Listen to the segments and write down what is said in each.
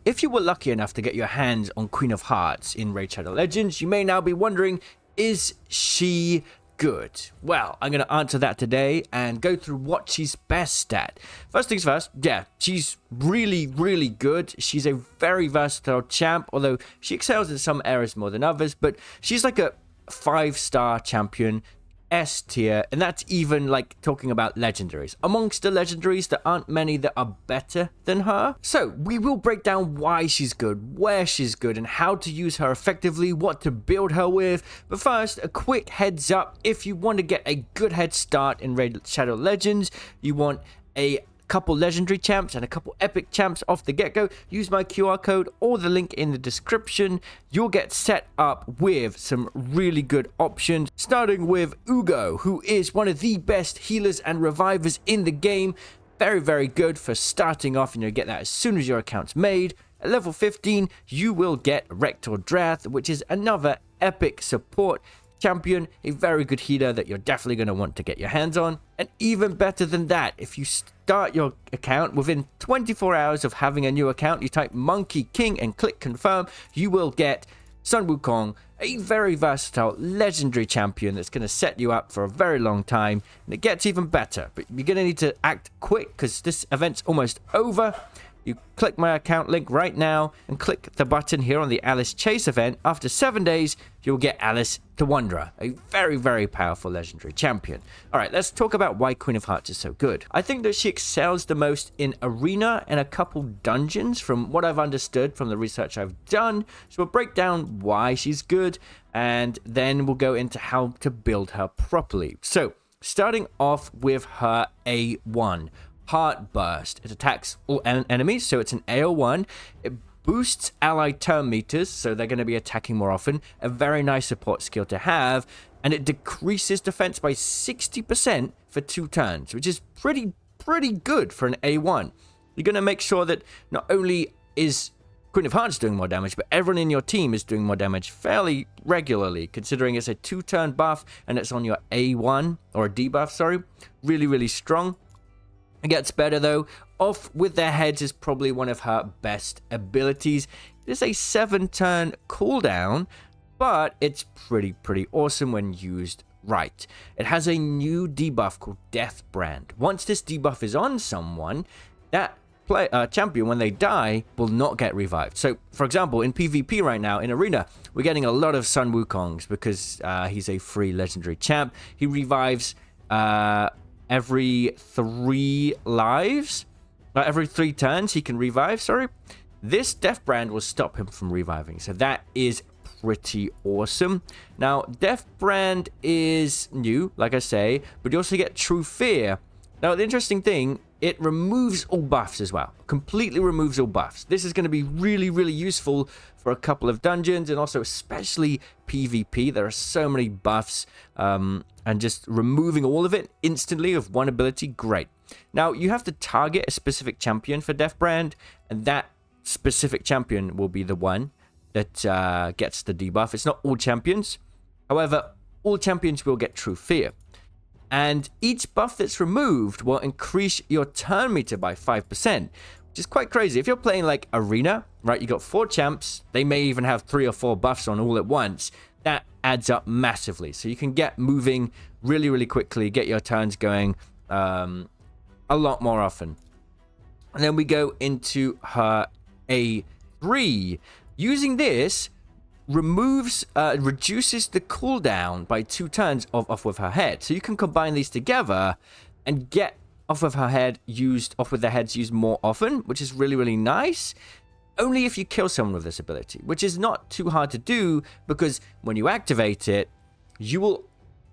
if you were lucky enough to get your hands on Queen of Hearts in Raid Shadow Legends, you may now be wondering, is she good? Well, I'm going to answer that today and go through what she's best at. First things first, yeah, she's really, really good. She's a very versatile champ, although she excels in some areas more than others, but she's like a 5-star champion, S tier, and that's even like talking about legendaries. Amongst the legendaries, there aren't many that are better than her. So we will break down why she's good, where she's good, and how to use her effectively, what to build her with. But first, a quick heads up: if you want to get a good head start in Raid Shadow Legends, you want a couple legendary champs and a couple epic champs off the get-go, use my QR code or the link in the description. You'll get set up with some really good options, starting with UUGO, who is one of the best healers and revivers in the game. Very, very good for starting off, and you'll get that as soon as your account's made. At level 15, you will get RECTOR DRATH, which is another epic support champion, a very good healer that you're definitely going to want to get your hands on. And even better than that, if you start your account within 24 hours of having a new account, you type Monkey King and click confirm, you will get Sun Wukong, a very versatile legendary champion that's going to set you up for a very long time. And it gets even better, but you're going to need to act quick because this event's almost over. You click my account link right now and click the button here on the Alice Chase event. After 7 days, you'll get Alice the Wanderer, a very, very powerful legendary champion. All right, let's talk about why Queen of Hearts is so good. I think that she excels the most in Arena and a couple dungeons from what I've understood from the research I've done. So we'll break down why she's good, and then we'll go into how to build her properly. So starting off with her A1. Heart Burst. It attacks all enemies, so it's an AO1. It boosts allied turn meters, so they're going to be attacking more often. A very nice support skill to have. And it decreases defense by 60% for 2 turns, which is pretty good for an A1. You're going to make sure that not only is Queen of Hearts doing more damage, but everyone in your team is doing more damage fairly regularly, considering it's a 2-turn buff and it's on your A1, or a debuff, sorry. Really, really strong. It gets better though. Off with their heads is probably one of her best abilities. It is a 7-turn cooldown, but it's pretty awesome when used right. It has a new debuff called Death Brand. Once this debuff is on someone, that champion, when they die, will not get revived. So, for example, in PvP right now, in Arena, we're getting a lot of Sun Wukongs because he's a free legendary champ. He revives every 3 lives, every 3 turns he can revive, sorry. This Death Brand will stop him from reviving, so that is pretty awesome. Now, Death Brand is new, like I say, but you also get True Fear. Now, the interesting thing, it removes all buffs as well. Completely removes all buffs. This is going to be really, really useful for a couple of dungeons, and also especially PvP. There are so many buffs, and just removing all of it instantly with one ability, great. Now, you have to target a specific champion for Death Brand, and that specific champion will be the one that gets the debuff. It's not all champions. However, all champions will get True Fear. And each buff that's removed will increase your turn meter by 5%, which is quite crazy. If you're playing like Arena, right, you got 4 champs, they may even have 3 or 4 buffs on all at once. That adds up massively. So you can get moving really, really quickly, get your turns going a lot more often. And then we go into her A3. Using this, reduces the cooldown by 2 turns off with her head. So you can combine these together and get off with her head off with their heads used more often, which is really, really nice. Only if you kill someone with this ability, which is not too hard to do, because when you activate it, you will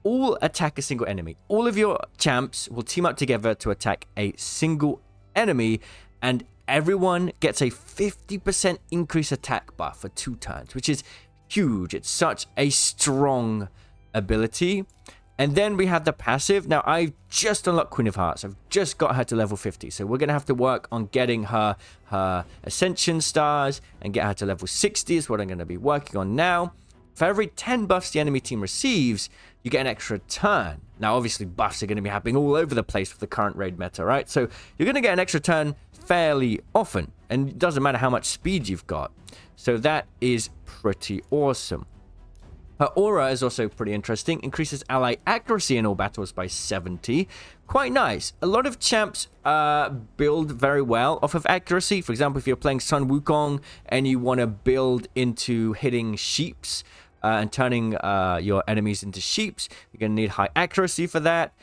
all attack a single enemy. All of your champs will team up together to attack a single enemy, and everyone gets a 50% increase attack buff for 2 turns, which is huge. It's such a strong ability. And then we have the passive. Now, I've just unlocked Queen of Hearts. I've just got her to level 50. So we're going to have to work on getting her Ascension stars and get her to level 60 is what I'm going to be working on now. For every 10 buffs the enemy team receives, you get an extra turn. Now, obviously, buffs are going to be happening all over the place with the current raid meta, right? So you're going to get an extra turn fairly often. And it doesn't matter how much speed you've got. So that is pretty awesome. Her aura is also pretty interesting. Increases ally accuracy in all battles by 70. Quite nice. A lot of champs build very well off of accuracy. For example, if you're playing Sun Wukong and you want to build into hitting sheeps and turning your enemies into sheeps, you're going to need high accuracy for that.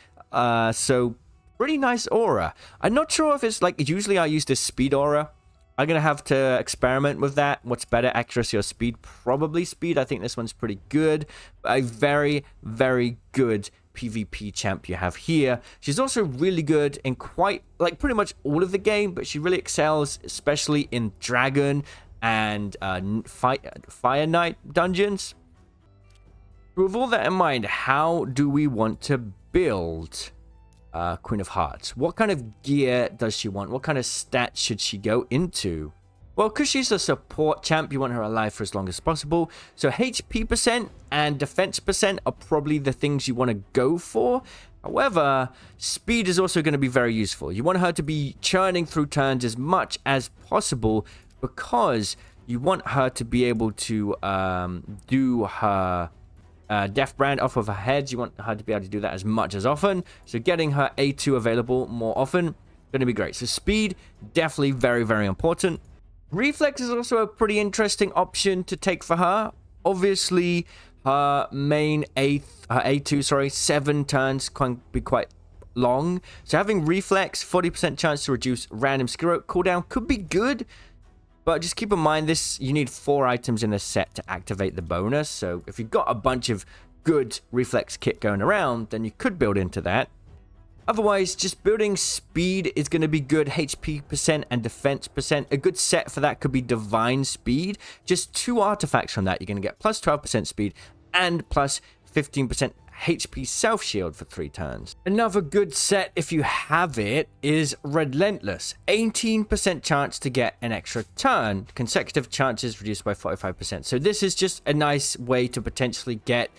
So pretty nice aura. I'm not sure if it's like, usually I use this speed aura. I'm going to have to experiment with that. What's better, accuracy or speed? Probably speed. I think this one's pretty good. A very, very good PvP champ you have here. She's also really good in quite, like pretty much all of the game, but she really excels, especially in Dragon and Fire Knight dungeons. With all that in mind, how do we want to build Queen of Hearts? What kind of gear does she want? What kind of stats should she go into? Well, because she's a support champ, you want her alive for as long as possible. So HP percent and defense percent are probably the things you want to go for. However, speed is also going to be very useful. You want her to be churning through turns as much as possible because you want her to be able to do her Death Brand off of her head. You want her to be able to do that as much as often. So getting her A2 available more often, going to be great. So speed, definitely very, very important. Reflex is also a pretty interesting option to take for her. Obviously, her main A2, sorry, 7 turns can be quite long. So having Reflex, 40% chance to reduce random skill cooldown could be good. But just keep in mind this, you need 4 items in the set to activate the bonus. So if you've got a bunch of good reflex kit going around, then you could build into that. Otherwise, just building speed is going to be good. HP percent and defense percent. A good set for that could be Divine Speed. Just 2 artifacts from that. You're going to get plus 12% speed and plus 15% HP self shield for 3 turns. Another good set, if you have it, is Relentless. 18% chance to get an extra turn. Consecutive chances reduced by 45%. So this is just a nice way to potentially get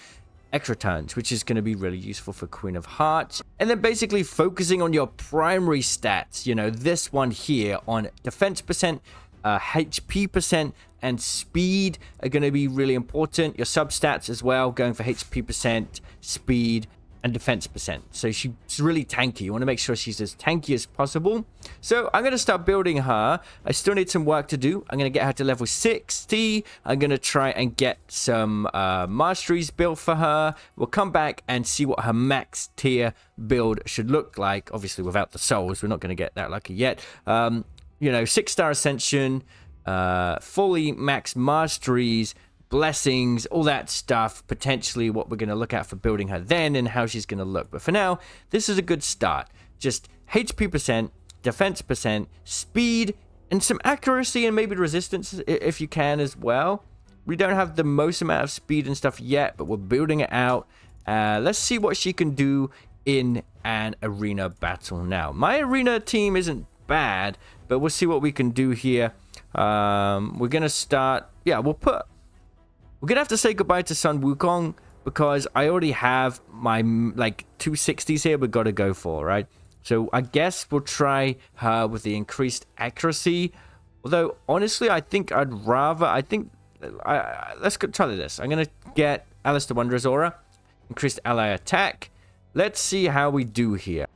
extra turns, which is going to be really useful for Queen of Hearts. And then basically focusing on your primary stats, you know, this one here on defense percent, HP percent, and speed are going to be really important. Your substats as well, going for HP percent, speed, and defense percent. So she's really tanky. You want to make sure she's as tanky as possible. So I'm going to start building her. I still need some work to do. I'm going to get her to level 60. I'm going to try and get some masteries built for her. We'll come back and see what her max tier build should look like. Obviously, without the souls, we're not going to get that lucky yet. You know, 6-star ascension, fully max masteries, blessings, all that stuff, potentially what we're going to look at for building her then and how she's going to look. But for now, this is a good start. Just HP percent, defense percent, speed, and some accuracy and maybe resistance if you can as well. We don't have the most amount of speed and stuff yet, but we're building it out. Let's see what she can do in an arena battle now. My arena team isn't bad, but we'll see what we can do here. We're going to start... Yeah, we're going to have to say goodbye to Sun Wukong because I already have my, like, 260s here we've got to go for, right? So I guess we'll try her with the increased accuracy. Although, honestly, I think I'd rather... let's go try this. I'm going to get Alistair Wanderer's aura. Increased ally attack. Let's see how we do here.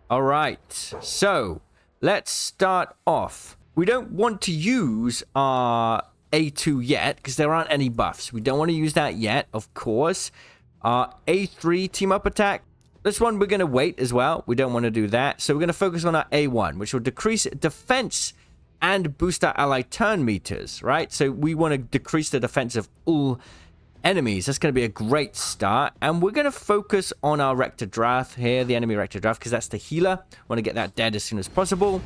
All right. So, let's start off. We don't want to use our A2 yet because there aren't any buffs. We don't want to use that yet, of course. Our A3 team up attack. This one we're going to wait as well. We don't want to do that. So we're going to focus on our A1, which will decrease defense and boost our ally turn meters, right? So we want to decrease the defense of all enemies. That's going to be a great start. And we're going to focus on our RECTOR DRATH here, the enemy RECTOR DRATH, because that's the healer. Want to get that dead as soon as possible.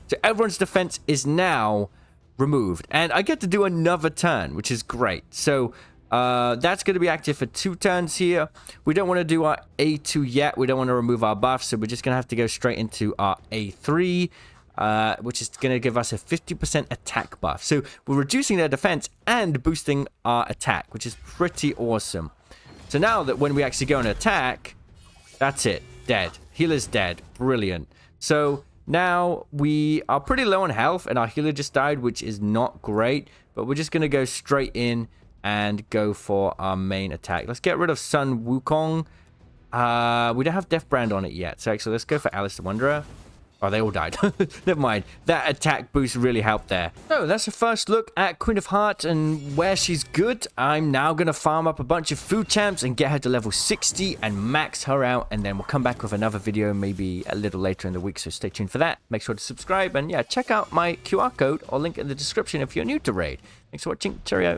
So everyone's defense is now removed. And I get to do another turn, which is great. So that's going to be active for 2 turns here. We don't want to do our A2 yet. We don't want to remove our buff. So we're just going to have to go straight into our A3, which is going to give us a 50% attack buff. So we're reducing their defense and boosting our attack, which is pretty awesome. So now that when we actually go and attack, that's it. Dead. Healer's dead. Brilliant. So Now, we are pretty low on health, and our healer just died, which is not great. But we're just going to go straight in and go for our main attack. Let's get rid of Sun Wukong. We don't have Death Brand on it yet. So let's go for Alice the Wanderer. Oh, they all died. Never mind. That attack boost really helped there. So that's the first look at Queen of Hearts and where she's good. I'm now going to farm up a bunch of food champs and get her to level 60 and max her out. And then we'll come back with another video maybe a little later in the week. So stay tuned for that. Make sure to subscribe. And yeah, check out my QR code or link in the description if you're new to Raid. Thanks for watching. Cheerio.